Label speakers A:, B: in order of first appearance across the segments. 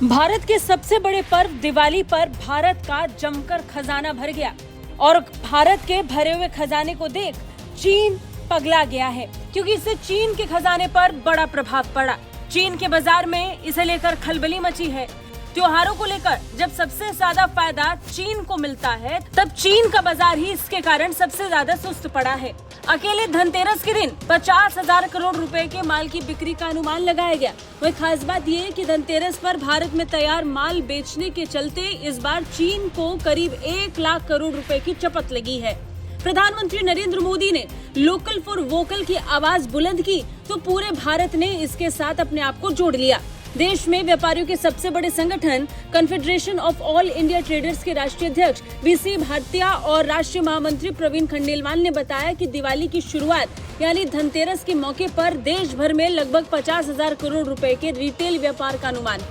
A: भारत के सबसे बड़े पर्व दिवाली पर भारत का जमकर खजाना भर गया और भारत के भरे हुए खजाने को देख चीन पगला गया है, क्योंकि इससे चीन के खजाने पर बड़ा प्रभाव पड़ा। चीन के बाजार में इसे लेकर खलबली मची है। त्योहारों को लेकर जब सबसे ज्यादा फायदा चीन को मिलता है, तब चीन का बाजार ही इसके कारण सबसे ज्यादा सुस्त पड़ा है। अकेले धनतेरस के दिन 50,000 करोड़ रुपए के माल की बिक्री का अनुमान लगाया गया। वही खास बात यह है कि धनतेरस पर भारत में तैयार माल बेचने के चलते इस बार चीन को करीब 1 लाख करोड़ रुपए की चपत लगी है। प्रधानमंत्री नरेंद्र मोदी ने लोकल फॉर वोकल की आवाज बुलंद की तो पूरे भारत ने इसके साथ अपने आप को जोड़ लिया। देश में व्यापारियों के सबसे बड़े संगठन confederation of all India traders के राष्ट्रीय अध्यक्ष वीसी भाटिया और राष्ट्रीय महामंत्री प्रवीण खंडेलवाल ने बताया कि दिवाली की शुरुआत यानी धनतेरस के मौके पर देश भर में लगभग 50,000 करोड़ रुपए के रिटेल व्यापार का अनुमान।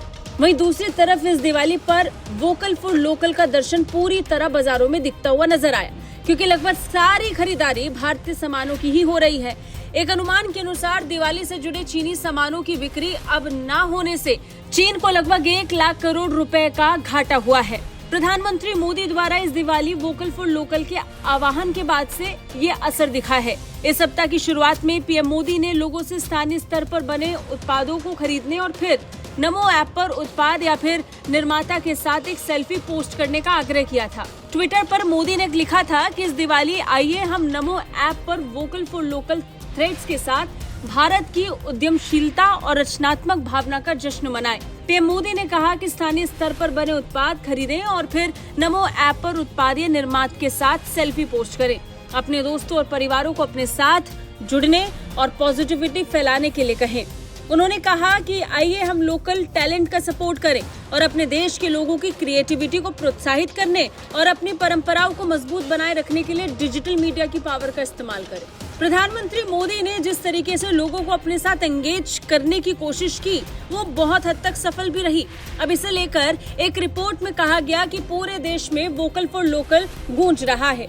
A: वहीं दूसरी तरफ इस दिवाली पर वोकल फॉर लोकल का दर्शन पूरी तरह बाजारों में दिखता हुआ नजर आया, क्योंकि लगभग सारी खरीदारी भारतीय सामानों की ही हो रही है। एक अनुमान के अनुसार दिवाली से जुड़े चीनी सामानों की बिक्री अब न होने से चीन को लगभग 1 लाख करोड़ रुपए का घाटा हुआ है। प्रधानमंत्री मोदी द्वारा इस दिवाली वोकल फॉर लोकल के आह्वान के बाद से ये असर दिखा है। इस सप्ताह की शुरुआत में पीएम मोदी ने लोगों से स्थानीय स्तर पर बने उत्पादों को खरीदने और फिर नमो ऐप पर उत्पाद या फिर निर्माता के साथ एक सेल्फी पोस्ट करने का आग्रह किया था। ट्विटर पर मोदी ने लिखा था कि इस दिवाली आइए हम नमो ऐप पर वोकल फॉर लोकल थ्रेड्स के साथ भारत की उद्यमशीलता और रचनात्मक भावना का जश्न मनाएं। पीएम मोदी ने कहा कि स्थानीय स्तर पर बने उत्पाद खरीदें और फिर नमो ऐप पर उत्पाद या निर्माता के साथ सेल्फी पोस्ट करें। अपने दोस्तों और परिवारों को अपने साथ जुड़ने और पॉजिटिविटी फैलाने के लिए कहें। उन्होंने कहा कि आइए हम लोकल टैलेंट का सपोर्ट करें और अपने देश के लोगों की क्रिएटिविटी को प्रोत्साहित करने और अपनी परंपराओं को मजबूत बनाए रखने के लिए डिजिटल मीडिया की पावर का इस्तेमाल करें। प्रधानमंत्री मोदी ने जिस तरीके से लोगों को अपने साथ एंगेज करने की कोशिश की, वो बहुत हद तक सफल भी रही। अब इसे लेकर एक रिपोर्ट में कहा गया कि पूरे देश में वोकल फॉर लोकल गूंज रहा है।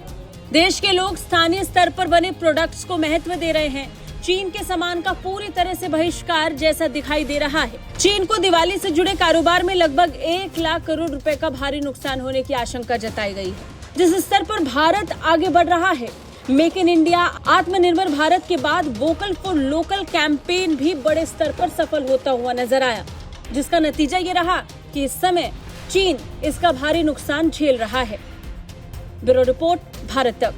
A: देश के लोग स्थानीय स्तर पर बने प्रोडक्ट्स को महत्व दे रहे हैं। चीन के सामान का पूरी तरह से बहिष्कार जैसा दिखाई दे रहा है। चीन को दिवाली से जुड़े कारोबार में लगभग 1 लाख करोड़ रुपए का भारी नुकसान होने की आशंका जताई गई है। जिस स्तर पर भारत आगे बढ़ रहा है, मेक इन इंडिया, आत्मनिर्भर भारत के बाद वोकल फॉर लोकल कैंपेन भी बड़े स्तर पर सफल होता हुआ नजर आया, जिसका नतीजा ये रहा कि इस समय चीन इसका भारी नुकसान झेल रहा है। ब्यूरो रिपोर्ट, भारत तक।